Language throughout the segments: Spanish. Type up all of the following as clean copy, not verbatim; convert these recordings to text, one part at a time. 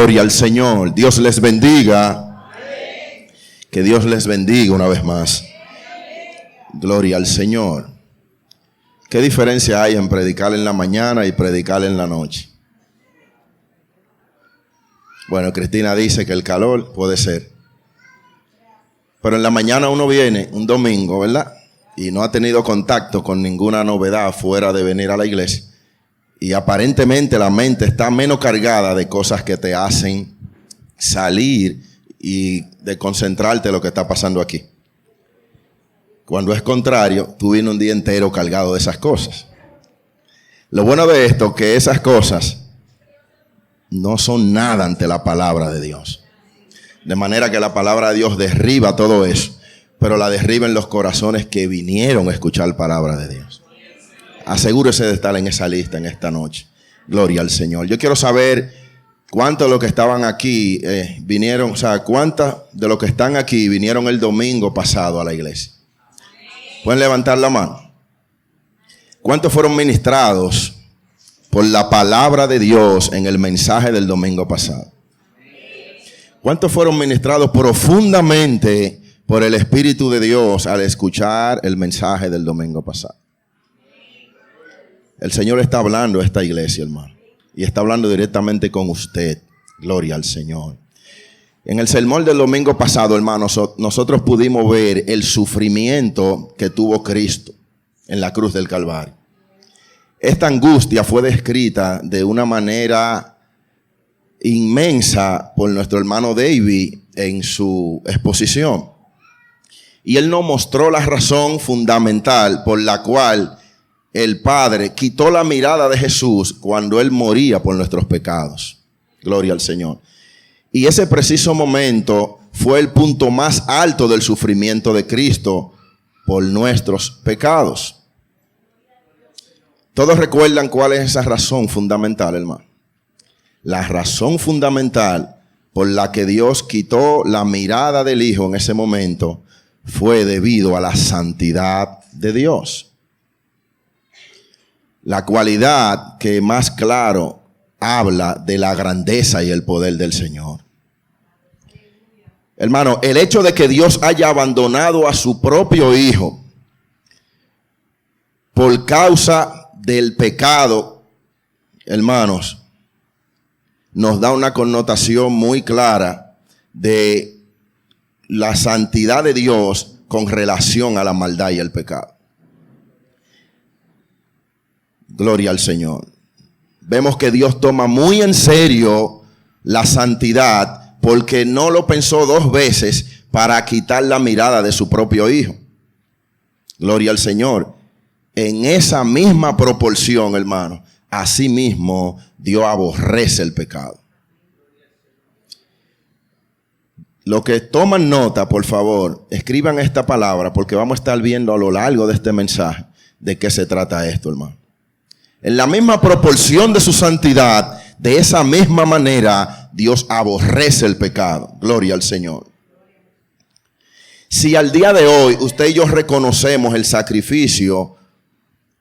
Gloria al Señor. Dios les bendiga. Que Dios les bendiga una vez más. Gloria al Señor. ¿Qué diferencia hay en predicar en la mañana y predicar en la noche? Bueno, Cristina dice que el calor puede ser. Pero en la mañana uno viene un domingo, ¿verdad? Y no ha tenido contacto con ninguna novedad fuera de venir a la iglesia. Y aparentemente la mente está menos cargada de cosas que te hacen salir y de concentrarte en lo que está pasando aquí. Cuando es contrario, tú vienes un día entero cargado de esas cosas. Lo bueno de esto es que esas cosas no son nada ante la palabra de Dios. De manera que la palabra de Dios derriba todo eso, pero la derriba en los corazones que vinieron a escuchar palabra de Dios. Asegúrese de estar en esa lista en esta noche. Gloria al Señor. Yo quiero saber cuántos de los que estaban aquí vinieron, o sea, cuántos de los que están aquí vinieron el domingo pasado a la iglesia. ¿Pueden levantar la mano? ¿Cuántos fueron ministrados por la palabra de Dios en el mensaje del domingo pasado? ¿Cuántos fueron ministrados profundamente por el Espíritu de Dios al escuchar el mensaje del domingo pasado? El Señor está hablando a esta iglesia, hermano. Y está hablando directamente con usted. Gloria al Señor. En el sermón del domingo pasado, hermanos, nosotros pudimos ver el sufrimiento que tuvo Cristo en la cruz del Calvario. Esta angustia fue descrita de una manera inmensa por nuestro hermano David en su exposición. Y él nos mostró la razón fundamental por la cual el Padre quitó la mirada de Jesús cuando Él moría por nuestros pecados. Gloria al Señor. Y ese preciso momento fue el punto más alto del sufrimiento de Cristo por nuestros pecados. ¿Todos recuerdan cuál es esa razón fundamental, hermano? La razón fundamental por la que Dios quitó la mirada del Hijo en ese momento fue debido a la santidad de Dios. La cualidad que más claro habla de la grandeza y el poder del Señor. Hermano, el hecho de que Dios haya abandonado a su propio Hijo por causa del pecado, hermanos, nos da una connotación muy clara de la santidad de Dios con relación a la maldad y el pecado. Gloria al Señor. Vemos que Dios toma muy en serio la santidad porque no lo pensó dos veces para quitar la mirada de su propio Hijo. Gloria al Señor. En esa misma proporción, hermano, asimismo Dios aborrece el pecado. Los que toman nota, por favor, escriban esta palabra porque vamos a estar viendo a lo largo de este mensaje de qué se trata esto, hermano. En la misma proporción de su santidad, de esa misma manera, Dios aborrece el pecado. Gloria al Señor. Si al día de hoy usted y yo reconocemos el sacrificio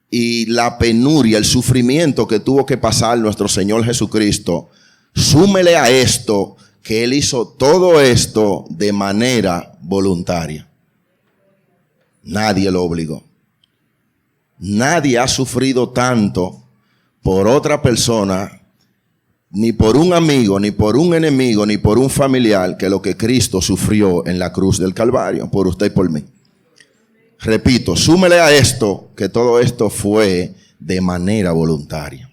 y la penuria, el sufrimiento que tuvo que pasar nuestro Señor Jesucristo, súmele a esto que Él hizo todo esto de manera voluntaria. Nadie lo obligó. Nadie ha sufrido tanto por otra persona, ni por un amigo, ni por un enemigo, ni por un familiar, que lo que Cristo sufrió en la cruz del Calvario, por usted y por mí. Repito, súmele a esto que todo esto fue de manera voluntaria.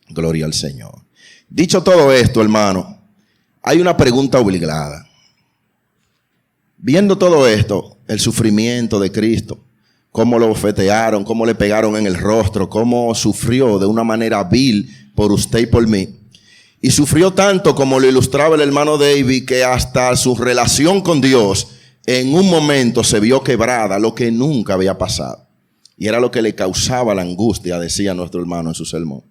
Gloria al Señor. Dicho todo esto, hermano, hay una pregunta obligada. Viendo todo esto, el sufrimiento de Cristo, cómo lo bofetearon, cómo le pegaron en el rostro, cómo sufrió de una manera vil por usted y por mí. Y sufrió tanto como lo ilustraba el hermano David, que hasta su relación con Dios en un momento se vio quebrada, lo que nunca había pasado. Y era lo que le causaba la angustia, decía nuestro hermano en su sermón.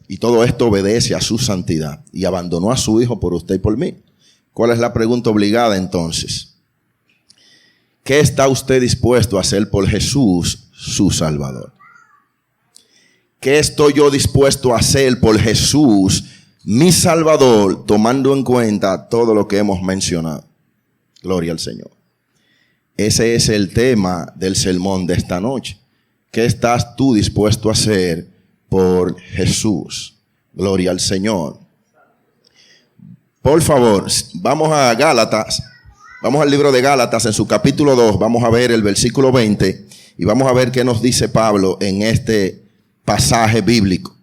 Y todo esto obedece a su santidad y abandonó a su Hijo por usted y por mí. ¿Cuál es la pregunta obligada entonces? ¿Qué está usted dispuesto a hacer por Jesús, su Salvador? ¿Qué estoy yo dispuesto a hacer por Jesús mi Salvador, tomando en cuenta todo lo que hemos mencionado. Gloria al Señor. Ese es el tema del sermón de esta noche. ¿Qué estás tú dispuesto a hacer por Jesús? Gloria al Señor. Por favor, vamos a Gálatas. Vamos al libro de Gálatas en su capítulo 2. Vamos a ver el versículo 20 y vamos a ver qué nos dice Pablo en este pasaje bíblico.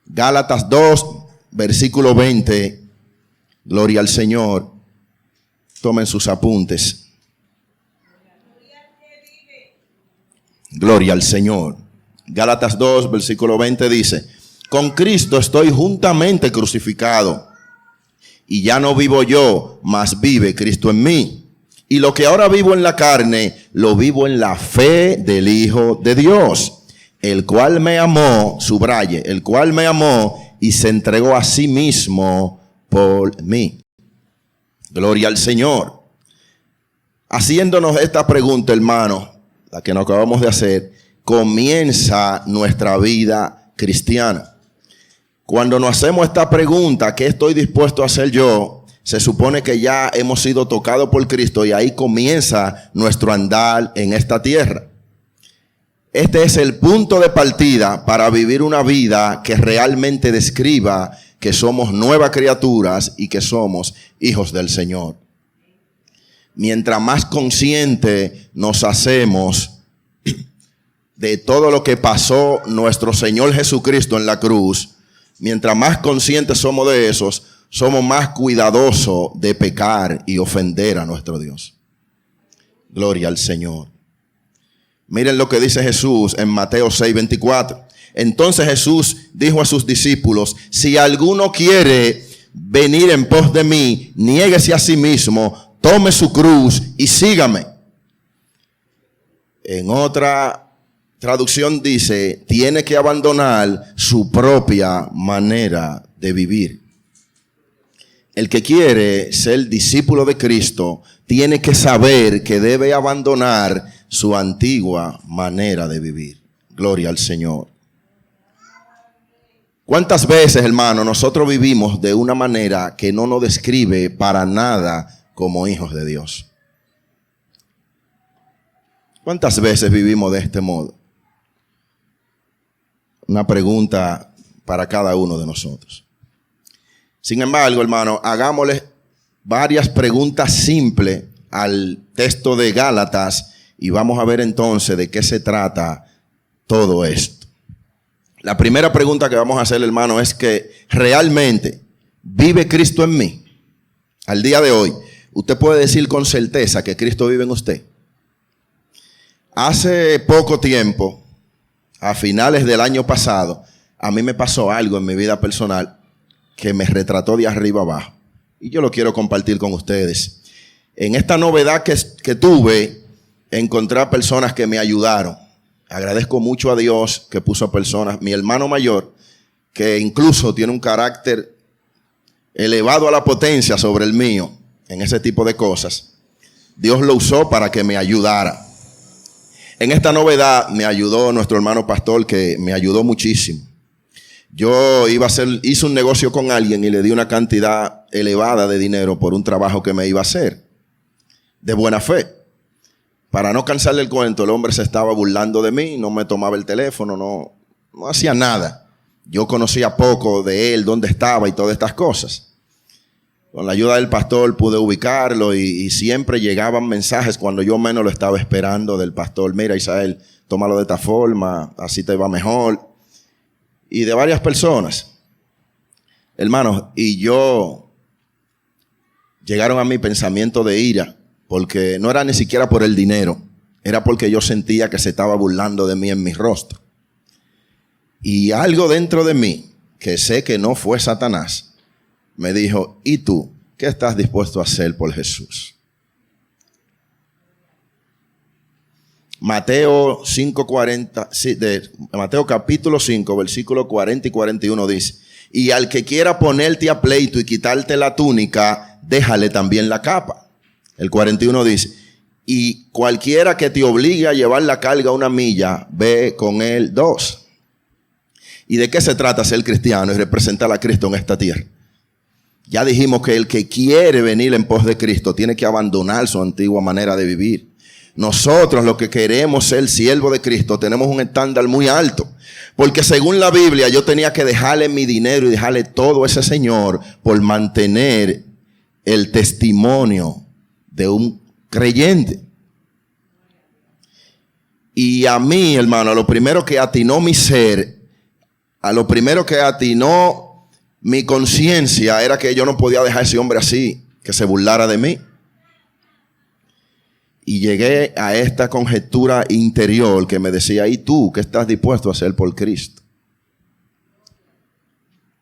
Gálatas 2, versículo 20. Gloria al Señor. Tomen sus apuntes. Gloria al Señor. Gálatas 2, versículo 20 dice: con Cristo estoy juntamente crucificado, y ya no vivo yo, mas vive Cristo en mí. Y lo que ahora vivo en la carne, lo vivo en la fe del Hijo de Dios, el cual me amó, subraye, el cual me amó y se entregó a sí mismo por mí. Gloria al Señor. Haciéndonos esta pregunta, hermano, la que nos acabamos de hacer, comienza nuestra vida cristiana. Cuando nos hacemos esta pregunta, ¿qué estoy dispuesto a hacer yo? Se supone que ya hemos sido tocados por Cristo y ahí comienza nuestro andar en esta tierra. Este es el punto de partida para vivir una vida que realmente describa que somos nuevas criaturas y que somos hijos del Señor. Mientras más consciente nos hacemos de todo lo que pasó nuestro Señor Jesucristo en la cruz, mientras más conscientes somos de eso, somos más cuidadosos de pecar y ofender a nuestro Dios. Gloria al Señor. Miren lo que dice Jesús en Mateo 6:24. Entonces Jesús dijo a sus discípulos: si alguno quiere venir en pos de mí, niéguese a sí mismo, tome su cruz y sígame. En otra traducción dice, tiene que abandonar su propia manera de vivir. El que quiere ser discípulo de Cristo tiene que saber que debe abandonar su antigua manera de vivir. Gloria al Señor. ¿Cuántas veces, hermano, nosotros vivimos de una manera que no nos describe para nada como hijos de Dios? ¿Cuántas veces vivimos de este modo? Una pregunta para cada uno de nosotros. Sin embargo, hermano, hagámosle varias preguntas simples al texto de Gálatas y vamos a ver entonces de qué se trata todo esto. La primera pregunta que vamos a hacer, hermano, es que realmente ¿vive Cristo en mí? Al día de hoy, ¿usted puede decir con certeza que Cristo vive en usted? Hace poco tiempo, a finales del año pasado, a mí me pasó algo en mi vida personal que me retrató de arriba abajo. Y yo lo quiero compartir con ustedes. En esta novedad que tuve, encontré a personas que me ayudaron. Agradezco mucho a Dios que puso personas. Mi hermano mayor, que incluso tiene un carácter elevado a la potencia sobre el mío, en ese tipo de cosas, Dios lo usó para que me ayudara. En esta novedad me ayudó nuestro hermano pastor, que me ayudó muchísimo. Yo hice un negocio con alguien y le di una cantidad elevada de dinero por un trabajo que me iba a hacer, de buena fe. Para no cansarle el cuento, el hombre se estaba burlando de mí, no me tomaba el teléfono, no hacía nada. Yo conocía poco de él, dónde estaba y todas estas cosas. Con la ayuda del pastor pude ubicarlo y siempre llegaban mensajes cuando yo menos lo estaba esperando del pastor. Mira, Isael, tómalo de esta forma, así te va mejor. Y de varias personas. Hermanos, y llegaron a mi pensamiento de ira, porque no era ni siquiera por el dinero, era porque yo sentía que se estaba burlando de mí en mi rostro. Y algo dentro de mí, que sé que no fue Satanás, me dijo, ¿y tú qué estás dispuesto a hacer por Jesús? Mateo 5:40, Mateo capítulo 5, versículo 40 y 41 dice, y al que quiera ponerte a pleito y quitarte la túnica, déjale también la capa. El 41 dice, y cualquiera que te obligue a llevar la carga 1 milla, ve con él 2. ¿Y de qué se trata ser cristiano y representar a Cristo en esta tierra? Ya dijimos que el que quiere venir en pos de Cristo tiene que abandonar su antigua manera de vivir. Nosotros, los que queremos ser siervos de Cristo, tenemos un estándar muy alto. Porque según la Biblia, yo tenía que dejarle mi dinero y dejarle todo a ese Señor por mantener el testimonio de un creyente. Y a mí, hermano, a lo primero que atinó mi ser, a lo primero que atinó mi conciencia era que yo no podía dejar a ese hombre así, que se burlara de mí. Y llegué a esta conjetura interior que me decía, ¿y tú qué estás dispuesto a hacer por Cristo?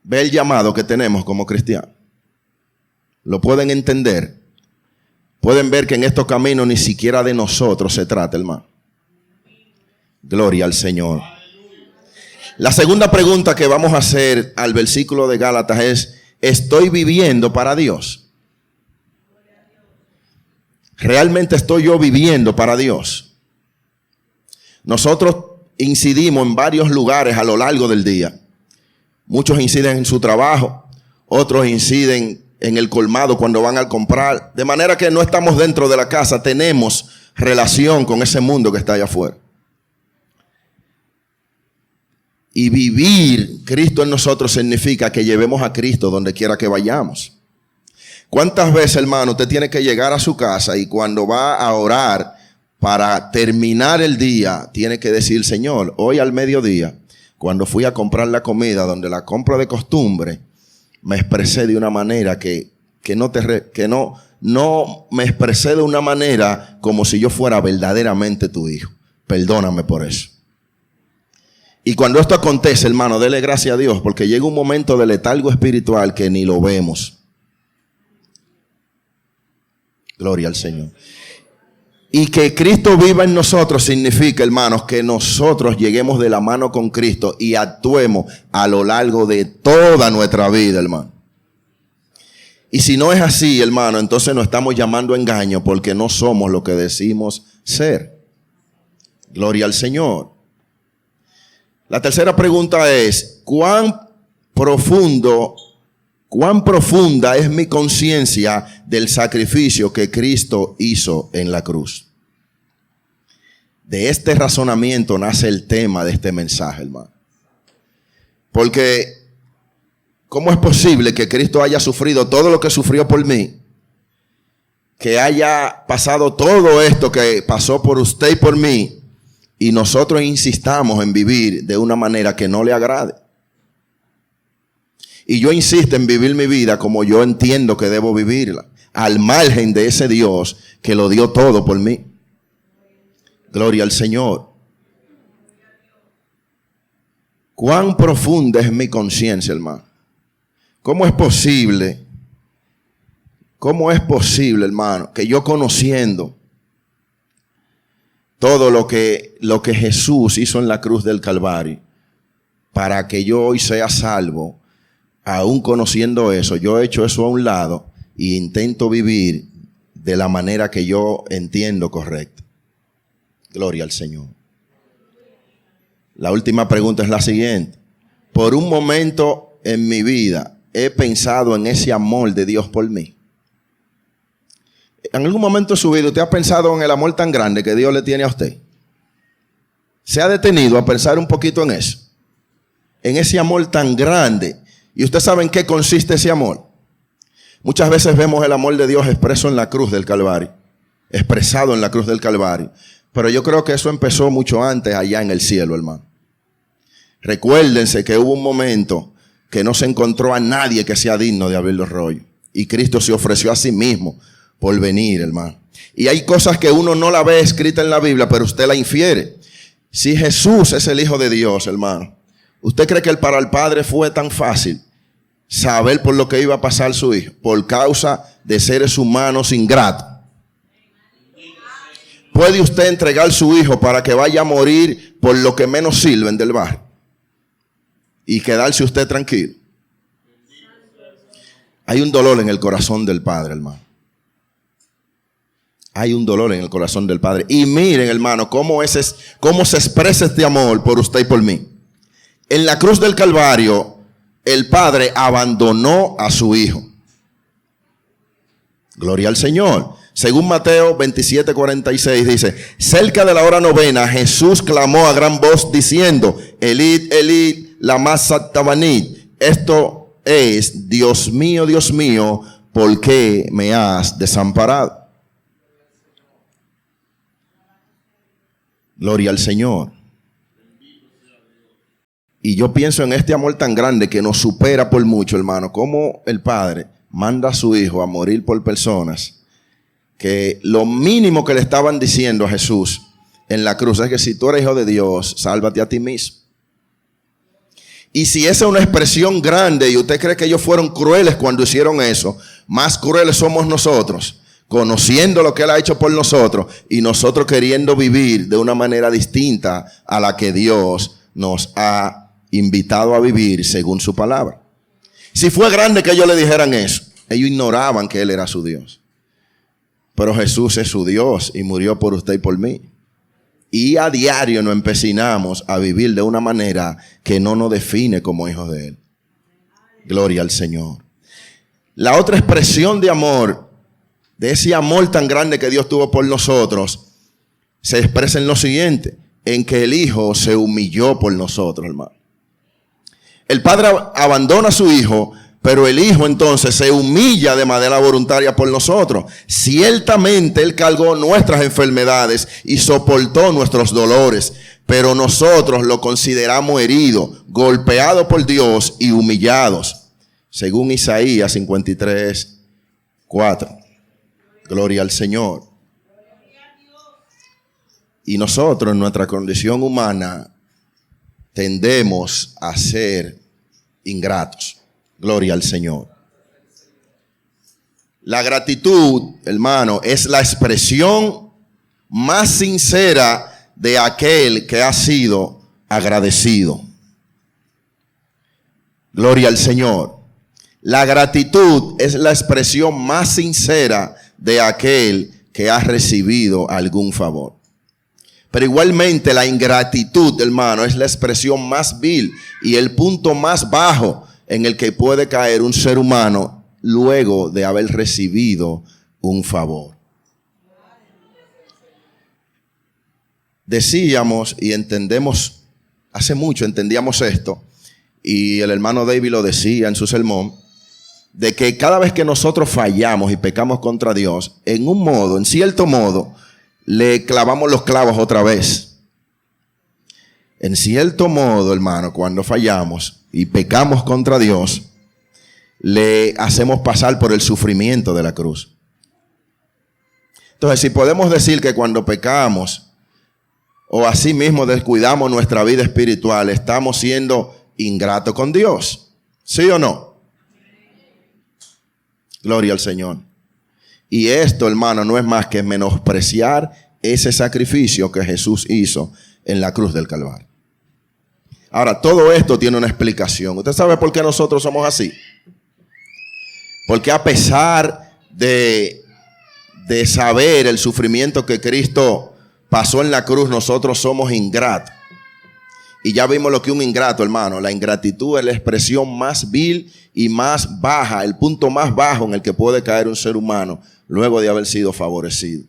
Ve el llamado que tenemos como cristianos. Lo pueden entender. Pueden ver que en estos caminos ni siquiera de nosotros se trata, hermano. Gloria al Señor. La segunda pregunta que vamos a hacer al versículo de Gálatas es, ¿estoy viviendo para Dios? ¿Realmente estoy yo viviendo para Dios? Nosotros incidimos en varios lugares a lo largo del día. Muchos inciden en su trabajo, otros inciden en el colmado cuando van a comprar. De manera que no estamos dentro de la casa, tenemos relación con ese mundo que está allá afuera. Y vivir Cristo en nosotros significa que llevemos a Cristo donde quiera que vayamos. ¿Cuántas veces, hermano, usted tiene que llegar a su casa y cuando va a orar para terminar el día, tiene que decir, Señor, hoy al mediodía, cuando fui a comprar la comida, donde la compro de costumbre, me expresé de una manera que no me expresé de una manera como si yo fuera verdaderamente tu hijo. Perdóname por eso. Y cuando esto acontece, hermano, dele gracias a Dios, porque llega un momento de letargo espiritual que ni lo vemos. Gloria al Señor. Y que Cristo viva en nosotros significa, hermanos, que nosotros lleguemos de la mano con Cristo y actuemos a lo largo de toda nuestra vida, hermano. Y si no es así, hermano, entonces nos estamos llamando a engaño porque no somos lo que decimos ser. Gloria al Señor. La tercera pregunta es, ¿cuán profunda es mi conciencia del sacrificio que Cristo hizo en la cruz? De este razonamiento nace el tema de este mensaje, hermano. Porque, ¿cómo es posible que Cristo haya sufrido todo lo que sufrió por mí? Que haya pasado todo esto que pasó por usted y por mí, y nosotros insistamos en vivir de una manera que no le agrade. Y yo insisto en vivir mi vida como yo entiendo que debo vivirla, al margen de ese Dios que lo dio todo por mí. Gloria al Señor. ¿Cuán profunda es mi conciencia, hermano? ¿Cómo es posible, hermano, que yo conociendo todo lo que Jesús hizo en la cruz del Calvario, para que yo hoy sea salvo, aún conociendo eso, yo he hecho eso a un lado e intento vivir de la manera que yo entiendo correcta? Gloria al Señor. La última pregunta es la siguiente. Por un momento en mi vida he pensado en ese amor de Dios por mí. ¿En algún momento de su vida usted ha pensado en el amor tan grande que Dios le tiene a usted? ¿Se ha detenido a pensar un poquito en eso? En ese amor tan grande. ¿Y usted sabe en qué consiste ese amor? Muchas veces vemos el amor de Dios expreso en la cruz del Calvario. Expresado en la cruz del Calvario. Pero yo creo que eso empezó mucho antes allá en el cielo, hermano. Recuérdense que hubo un momento que no se encontró a nadie que sea digno de abrir los rollos. Y Cristo se ofreció a sí mismo por venir, hermano. Y hay cosas que uno no la ve escrita en la Biblia, pero usted la infiere. Si Jesús es el Hijo de Dios, hermano, ¿usted cree que para el Padre fue tan fácil saber por lo que iba a pasar su Hijo? Por causa de seres humanos ingratos. ¿Puede usted entregar su hijo para que vaya a morir por lo que menos sirven del barrio? Y quedarse usted tranquilo. Hay un dolor en el corazón del Padre, hermano. Hay un dolor en el corazón del Padre. Y miren, hermano, cómo se expresa este amor por usted y por mí. En la cruz del Calvario, el Padre abandonó a su Hijo. Gloria al Señor. Según Mateo 27:46 dice: cerca de la hora novena, Jesús clamó a gran voz diciendo: Elid, Elid, lama sabachthani. Esto es: Dios mío, ¿por qué me has desamparado? Gloria al Señor. Y yo pienso en este amor tan grande que nos supera por mucho, hermano, como el Padre manda a su Hijo a morir por personas que lo mínimo que le estaban diciendo a Jesús en la cruz es que si tú eres hijo de Dios, sálvate a ti mismo. Y si esa es una expresión grande y usted cree que ellos fueron crueles cuando hicieron eso, más crueles somos nosotros, conociendo lo que Él ha hecho por nosotros y nosotros queriendo vivir de una manera distinta a la que Dios nos ha invitado a vivir según su palabra. Si fue grande que ellos le dijeran eso, ellos ignoraban que Él era su Dios. Pero Jesús es su Dios y murió por usted y por mí. Y a diario nos empecinamos a vivir de una manera que no nos define como hijos de Él. Gloria al Señor. La otra expresión de amor, de ese amor tan grande que Dios tuvo por nosotros, se expresa en lo siguiente: en que el Hijo se humilló por nosotros, hermano. El Padre abandona a su Hijo, pero el Hijo entonces se humilla de manera voluntaria por nosotros. Ciertamente Él cargó nuestras enfermedades y soportó nuestros dolores, pero nosotros lo consideramos herido, golpeado por Dios y humillados. Según Isaías 53:4. Gloria al Señor. Y nosotros en nuestra condición humana tendemos a ser ingratos. Gloria al Señor. La gratitud, hermano, es la expresión más sincera de aquel que ha sido agradecido. Gloria al Señor. La gratitud es la expresión más sincera de aquel que ha recibido algún favor. Pero igualmente la ingratitud, hermano, es la expresión más vil y el punto más bajo en el que puede caer un ser humano luego de haber recibido un favor. Decíamos y entendemos, hace mucho entendíamos esto, y el hermano David lo decía en su sermón, de que cada vez que nosotros fallamos y pecamos contra Dios, en cierto modo, le clavamos los clavos otra vez. En cierto modo, hermano, cuando fallamos y pecamos contra Dios, le hacemos pasar por el sufrimiento de la cruz. Entonces, si podemos decir que cuando pecamos o así mismo descuidamos nuestra vida espiritual, estamos siendo ingratos con Dios, ¿sí o no? Gloria al Señor. Y esto, hermano, no es más que menospreciar ese sacrificio que Jesús hizo en la cruz del Calvario. Ahora, todo esto tiene una explicación. ¿Usted sabe por qué nosotros somos así? Porque a pesar de saber el sufrimiento que Cristo pasó en la cruz, nosotros somos ingratos. Y ya vimos lo que es un ingrato, hermano. La ingratitud es la expresión más vil y más baja, el punto más bajo en el que puede caer un ser humano luego de haber sido favorecido.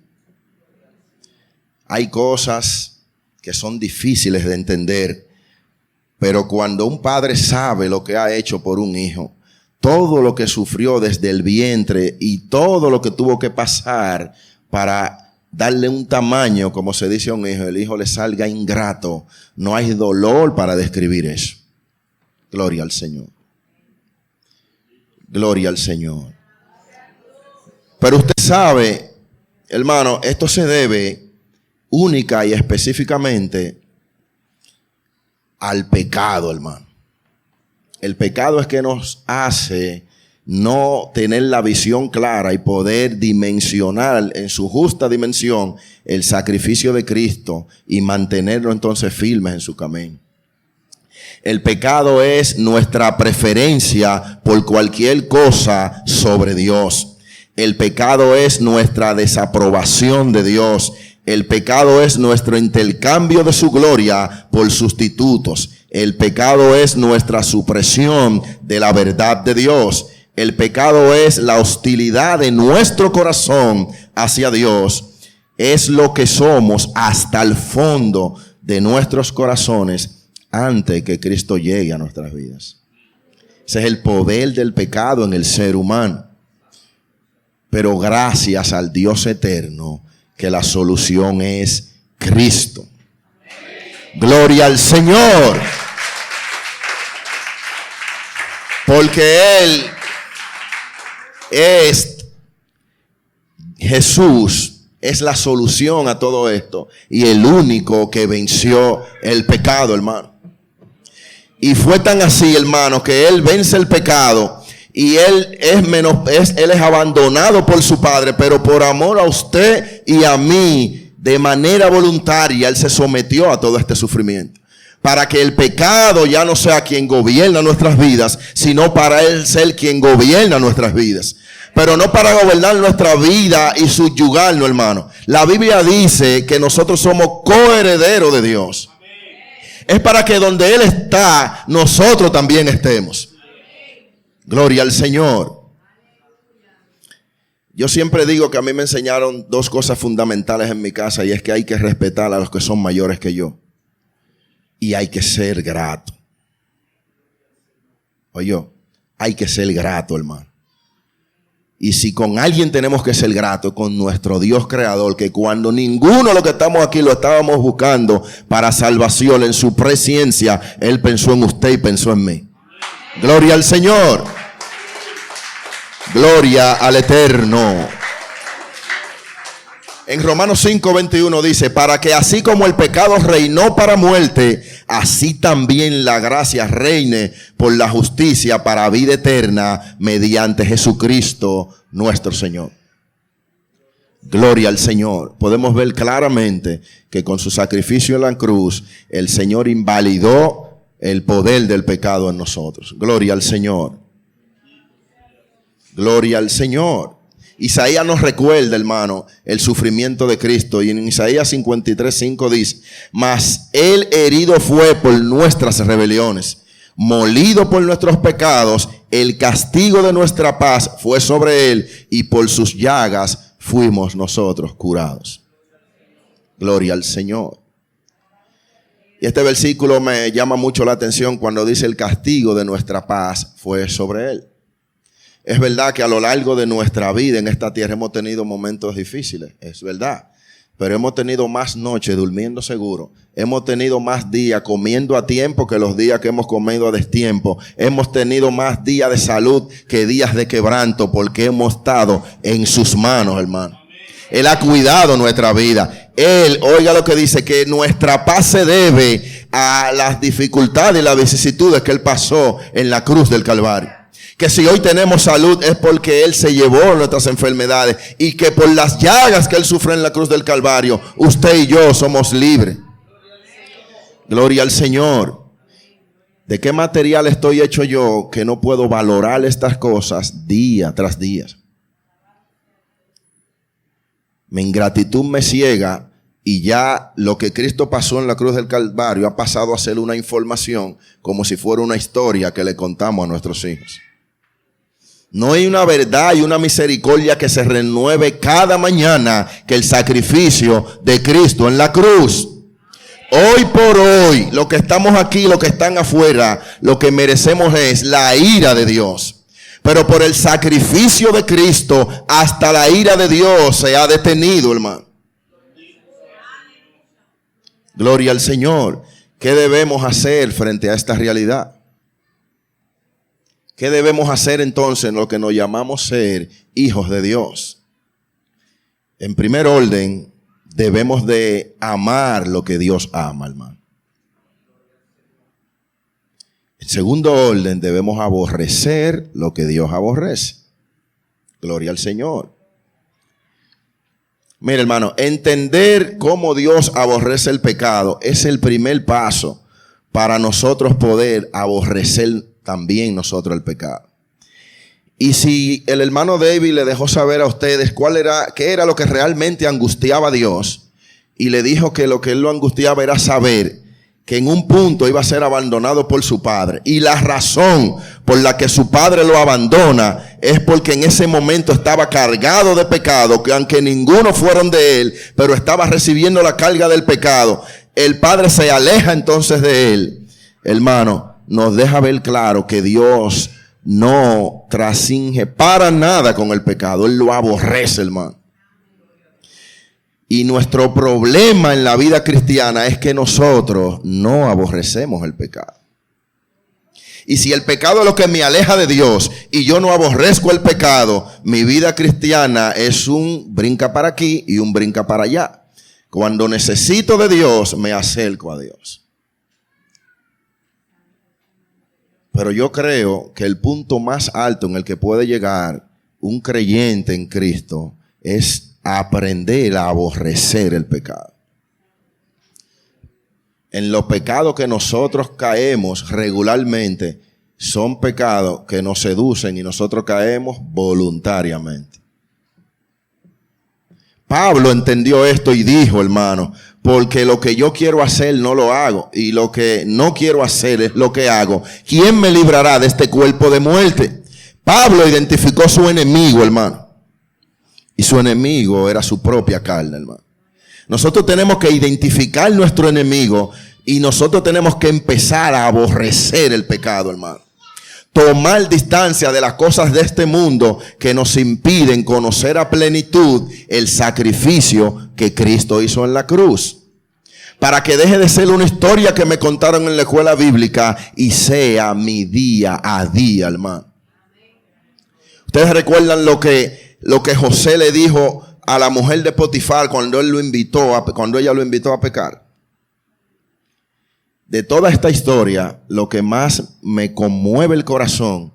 Hay cosas que son difíciles de entender, pero cuando un padre sabe lo que ha hecho por un hijo, todo lo que sufrió desde el vientre y todo lo que tuvo que pasar para darle un tamaño, como se dice a un hijo, el hijo le salga ingrato, no hay dolor para describir eso. Gloria al Señor. Gloria al Señor. Pero usted sabe, hermano, esto se debe única y específicamente al pecado, hermano. El pecado es que nos hace no tener la visión clara y poder dimensionar en su justa dimensión el sacrificio de Cristo y mantenerlo entonces firmes en su camino. El pecado es nuestra preferencia por cualquier cosa sobre Dios. El pecado es nuestra desaprobación de Dios. El pecado es nuestro intercambio de su gloria por sustitutos. El pecado es nuestra supresión de la verdad de Dios. El pecado es la hostilidad de nuestro corazón hacia Dios. Es lo que somos hasta el fondo de nuestros corazones antes que Cristo llegue a nuestras vidas. Ese es el poder del pecado en el ser humano. Pero gracias al Dios eterno que la solución es Cristo. Gloria al Señor. Porque Él es Jesús. Es la solución a todo esto. Y el único que venció el pecado, hermano. Y fue tan así, hermano, que Él vence el pecado. Y Él es abandonado por su Padre. Pero por amor a usted y a mí, de manera voluntaria, Él se sometió a todo este sufrimiento. Para que el pecado ya no sea quien gobierna nuestras vidas, sino para Él ser quien gobierna nuestras vidas. Pero no para gobernar nuestra vida y subyugarnos, hermano. La Biblia dice que nosotros somos coherederos de Dios. Es para que donde Él está, nosotros también estemos. Gloria al Señor. Yo siempre digo que a mí me enseñaron dos cosas fundamentales en mi casa, y es que hay que respetar a los que son mayores que yo. Y hay que ser grato. Oye, hay que ser grato, hermano. Y si con alguien tenemos que ser grato, con nuestro Dios creador, que cuando ninguno de los que estamos aquí lo estábamos buscando para salvación, en su presencia, Él pensó en usted y pensó en mí. Gloria al Señor. Gloria al Eterno. En Romanos 5:21 dice: para que así como el pecado reinó para muerte, así también la gracia reine por la justicia para vida eterna mediante Jesucristo nuestro Señor. Gloria al Señor. Podemos ver claramente que con su sacrificio en la cruz, el Señor invalidó el poder del pecado en nosotros. Gloria al Señor. Gloria al Señor. Isaías nos recuerda, hermano, el sufrimiento de Cristo. Y en Isaías 53:5 dice: mas Él herido fue por nuestras rebeliones, molido por nuestros pecados, el castigo de nuestra paz fue sobre Él, y por sus llagas fuimos nosotros curados. Gloria al Señor. Y este versículo me llama mucho la atención cuando dice: el castigo de nuestra paz fue sobre Él. Es verdad que a lo largo de nuestra vida en esta tierra hemos tenido momentos difíciles, es verdad. Pero hemos tenido más noches durmiendo seguro. Hemos tenido más días comiendo a tiempo que los días que hemos comido a destiempo. Hemos tenido más días de salud que días de quebranto, porque hemos estado en sus manos, hermano. Él ha cuidado nuestra vida. Él, oiga lo que dice, que nuestra paz se debe a las dificultades y las vicisitudes que Él pasó en la cruz del Calvario. Que si hoy tenemos salud es porque Él se llevó nuestras enfermedades, y que por las llagas que Él sufrió en la cruz del Calvario, usted y yo somos libres. Gloria al Señor. ¿De qué material estoy hecho yo que no puedo valorar estas cosas día tras día? Mi ingratitud me ciega, y ya lo que Cristo pasó en la cruz del Calvario ha pasado a ser una información, como si fuera una historia que le contamos a nuestros hijos. No hay una verdad y una misericordia que se renueve cada mañana que el sacrificio de Cristo en la cruz. Hoy por hoy, los que estamos aquí, los que están afuera, lo que merecemos es la ira de Dios. Pero por el sacrificio de Cristo, hasta la ira de Dios se ha detenido, hermano. Gloria al Señor. ¿Qué debemos hacer frente a esta realidad? ¿Qué debemos hacer entonces en lo que nos llamamos ser hijos de Dios? En primer orden, debemos de amar lo que Dios ama, hermano. En segundo orden, debemos aborrecer lo que Dios aborrece. Gloria al Señor. Mira, hermano, entender cómo Dios aborrece el pecado es el primer paso para nosotros poder aborrecer también nosotros el pecado. Y si el hermano David le dejó saber a ustedes qué era lo que realmente angustiaba a Dios, y le dijo que lo que él lo angustiaba era saber que en un punto iba a ser abandonado por su padre. Y la razón por la que su padre lo abandona es porque en ese momento estaba cargado de pecado, que aunque ninguno fueron de él, pero estaba recibiendo la carga del pecado. El padre se aleja entonces de él. Hermano, nos deja ver claro que Dios no trasinge para nada con el pecado. Él lo aborrece, hermano. Y nuestro problema en la vida cristiana es que nosotros no aborrecemos el pecado. Y si el pecado es lo que me aleja de Dios y yo no aborrezco el pecado, mi vida cristiana es un brinca para aquí y un brinca para allá. Cuando necesito de Dios, me acerco a Dios. Pero yo creo que el punto más alto en el que puede llegar un creyente en Cristo es aprender a aborrecer el pecado. En los pecados que nosotros caemos regularmente son pecados que nos seducen y nosotros caemos voluntariamente. Pablo entendió esto y dijo, hermano, porque lo que yo quiero hacer no lo hago y lo que no quiero hacer es lo que hago. ¿Quién me librará de este cuerpo de muerte? Pablo identificó su enemigo, hermano. Y su enemigo era su propia carne, hermano. Nosotros tenemos que identificar nuestro enemigo y nosotros tenemos que empezar a aborrecer el pecado, hermano. Tomar distancia de las cosas de este mundo que nos impiden conocer a plenitud el sacrificio que Cristo hizo en la cruz. Para que deje de ser una historia que me contaron en la escuela bíblica y sea mi día a día, hermano. Ustedes recuerdan lo que José le dijo a la mujer de Potifar cuando ella lo invitó a pecar. De toda esta historia, lo que más me conmueve el corazón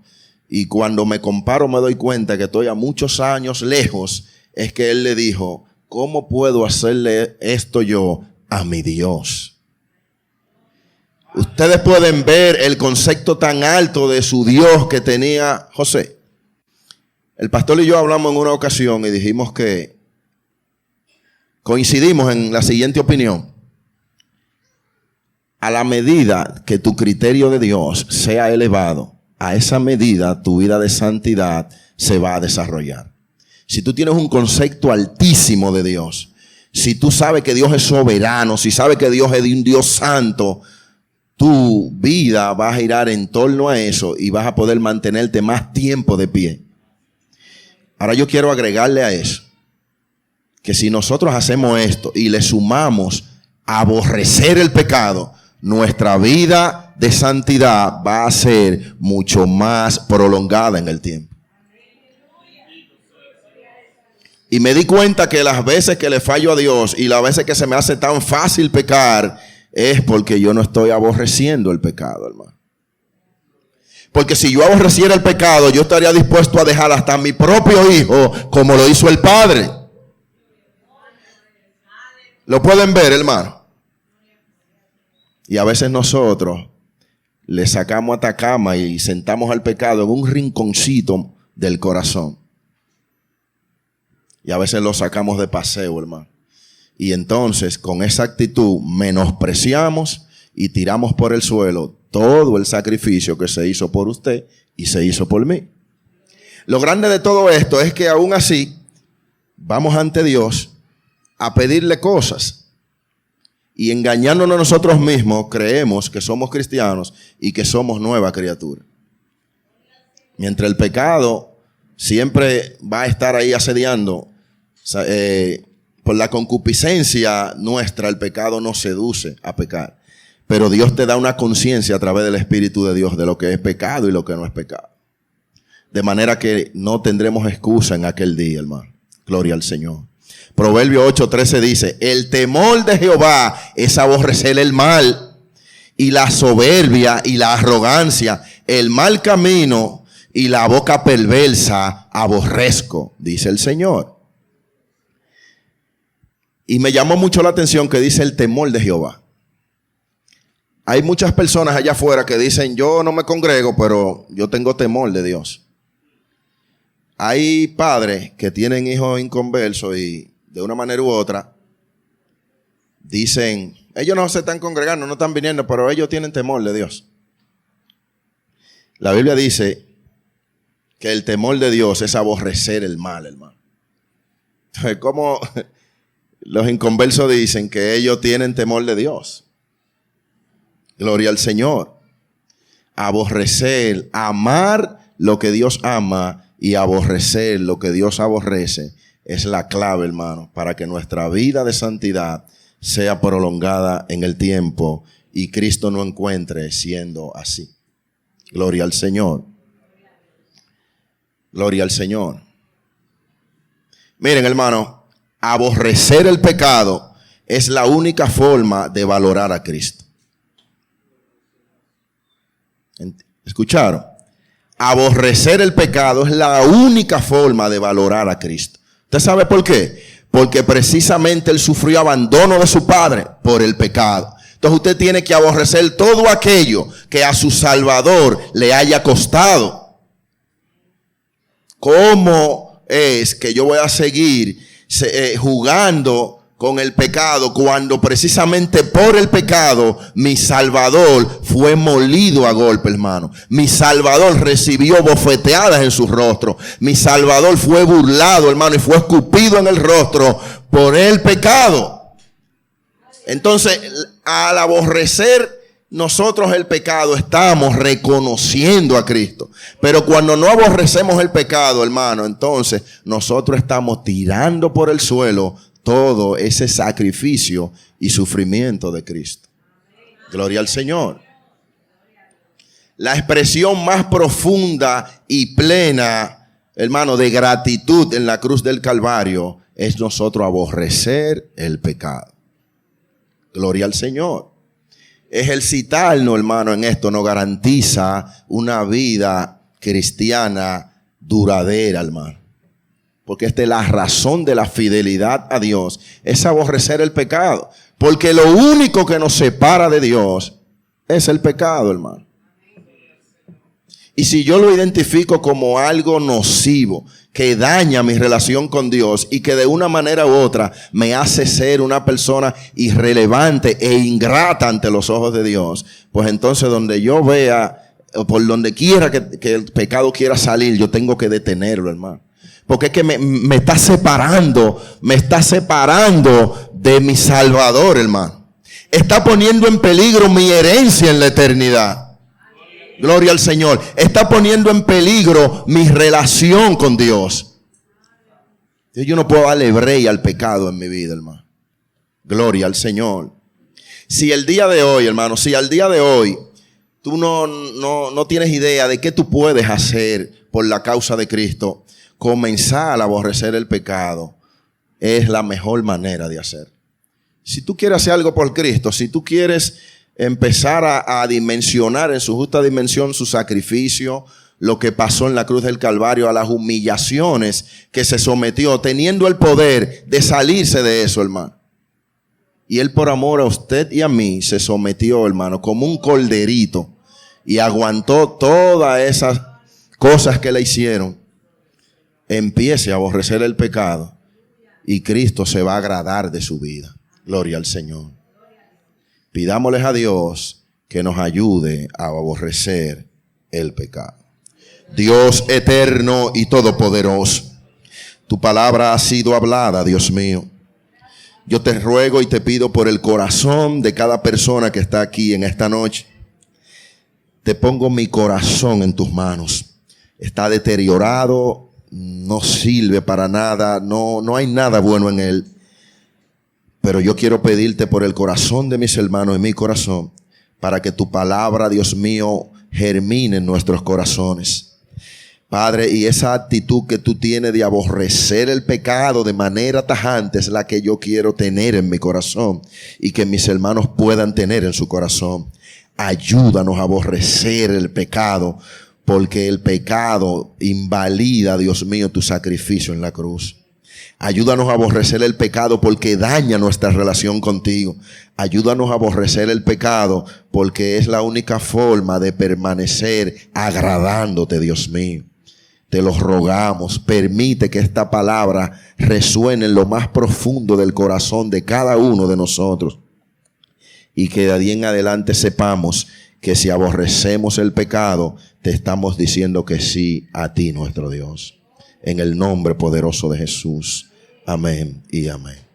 y cuando me comparo me doy cuenta que estoy a muchos años lejos, es que él le dijo, ¿cómo puedo hacerle esto yo a mi Dios? Ustedes pueden ver el concepto tan alto de su Dios que tenía José. El pastor y yo hablamos en una ocasión y dijimos que coincidimos en la siguiente opinión. A la medida que tu criterio de Dios sea elevado, a esa medida tu vida de santidad se va a desarrollar. Si tú tienes un concepto altísimo de Dios, si tú sabes que Dios es soberano, si sabes que Dios es un Dios santo, tu vida va a girar en torno a eso y vas a poder mantenerte más tiempo de pie. Ahora yo quiero agregarle a eso, que si nosotros hacemos esto y le sumamos aborrecer el pecado, nuestra vida de santidad va a ser mucho más prolongada en el tiempo. Y me di cuenta que las veces que le fallo a Dios y las veces que se me hace tan fácil pecar es porque yo no estoy aborreciendo el pecado, hermano. Porque si yo aborreciera el pecado, yo estaría dispuesto a dejar hasta a mi propio hijo como lo hizo el padre. ¿Lo pueden ver, hermano? Y a veces nosotros le sacamos atacama y sentamos al pecado en un rinconcito del corazón. Y a veces lo sacamos de paseo, hermano. Y entonces con esa actitud menospreciamos y tiramos por el suelo todo el sacrificio que se hizo por usted y se hizo por mí. Lo grande de todo esto es que aún así vamos ante Dios a pedirle cosas y engañándonos nosotros mismos creemos que somos cristianos y que somos nueva criatura. Mientras el pecado siempre va a estar ahí asediando, por la concupiscencia nuestra el pecado nos seduce a pecar. Pero Dios te da una conciencia a través del Espíritu de Dios de lo que es pecado y lo que no es pecado. De manera que no tendremos excusa en aquel día, hermano. Gloria al Señor. Proverbio 8:13 dice, el temor de Jehová es aborrecer el mal y la soberbia y la arrogancia, el mal camino y la boca perversa aborrezco, dice el Señor. Y me llamó mucho la atención que dice el temor de Jehová. Hay muchas personas allá afuera que dicen, yo no me congrego, pero yo tengo temor de Dios. Hay padres que tienen hijos inconversos y de una manera u otra dicen, Ellos no se están congregando, no están viniendo, pero ellos tienen temor de Dios. La Biblia dice que el temor de Dios es aborrecer el mal, hermano. Entonces, ¿cómo los inconversos dicen que ellos tienen temor de Dios? Gloria al Señor. Aborrecer, amar lo que Dios ama y aborrecer lo que Dios aborrece es la clave, hermano, para que nuestra vida de santidad sea prolongada en el tiempo y Cristo no encuentre siendo así. Gloria al Señor. Gloria al Señor. Miren, hermano, aborrecer el pecado es la única forma de valorar a Cristo. ¿Escucharon? Aborrecer el pecado es la única forma de valorar a Cristo. ¿Usted sabe por qué? Porque precisamente Él sufrió abandono de su Padre por el pecado. Entonces usted tiene que aborrecer todo aquello que a su Salvador le haya costado. ¿Cómo es que yo voy a seguir jugando con el pecado cuando precisamente por el pecado mi Salvador fue molido a golpe, hermano? Mi Salvador recibió bofeteadas en su rostro. Mi Salvador fue burlado, hermano, y fue escupido en el rostro por el pecado. Entonces, al aborrecer nosotros el pecado, estamos reconociendo a Cristo. Pero cuando no aborrecemos el pecado, hermano, entonces nosotros estamos tirando por el suelo todo ese sacrificio y sufrimiento de Cristo. Gloria al Señor. La expresión más profunda y plena, hermano, de gratitud en la cruz del Calvario es nosotros aborrecer el pecado. Gloria al Señor. Ejercitarnos, hermano, en esto nos garantiza una vida cristiana duradera, hermano. Porque esta es la razón de la fidelidad a Dios, es aborrecer el pecado. Porque lo único que nos separa de Dios es el pecado, hermano. Y si yo lo identifico como algo nocivo, que daña mi relación con Dios y que de una manera u otra me hace ser una persona irrelevante e ingrata ante los ojos de Dios, pues entonces donde yo vea, o por donde quiera que el pecado quiera salir, yo tengo que detenerlo, hermano. Porque es que me está separando de mi Salvador, hermano. Está poniendo en peligro mi herencia en la eternidad. Gloria al Señor. Está poniendo en peligro mi relación con Dios. Yo no puedo darle break al pecado en mi vida, hermano. Gloria al Señor. Si el día de hoy, hermano, si al día de hoy tú no tienes idea de qué tú puedes hacer por la causa de Cristo, comenzar a aborrecer el pecado es la mejor manera de hacer. Si tú quieres hacer algo por Cristo, si tú quieres empezar a dimensionar en su justa dimensión su sacrificio, lo que pasó en la cruz del Calvario, a las humillaciones que se sometió, teniendo el poder de salirse de eso, hermano. Y Él por amor a usted y a mí se sometió, hermano, como un corderito y aguantó todas esas cosas que le hicieron. Empiece a aborrecer el pecado y Cristo se va a agradar de su vida. Gloria al Señor. Pidámosles a Dios que nos ayude a aborrecer el pecado. Dios eterno y todopoderoso, tu palabra ha sido hablada, Dios mío. Yo te ruego y te pido por el corazón de cada persona que está aquí en esta noche. Te pongo mi corazón en tus manos. Está deteriorado, no sirve para nada, no hay nada bueno en él. Pero yo quiero pedirte por el corazón de mis hermanos y mi corazón, para que tu palabra, Dios mío, germine en nuestros corazones. Padre, y esa actitud que tú tienes de aborrecer el pecado de manera tajante es la que yo quiero tener en mi corazón y que mis hermanos puedan tener en su corazón. Ayúdanos a aborrecer el pecado, porque el pecado invalida, Dios mío, tu sacrificio en la cruz. Ayúdanos a aborrecer el pecado porque daña nuestra relación contigo. Ayúdanos a aborrecer el pecado porque es la única forma de permanecer agradándote, Dios mío. Te lo rogamos, permite que esta palabra resuene en lo más profundo del corazón de cada uno de nosotros y que de ahí en adelante sepamos que si aborrecemos el pecado, te estamos diciendo que sí a ti, nuestro Dios. En el nombre poderoso de Jesús. Amén y amén.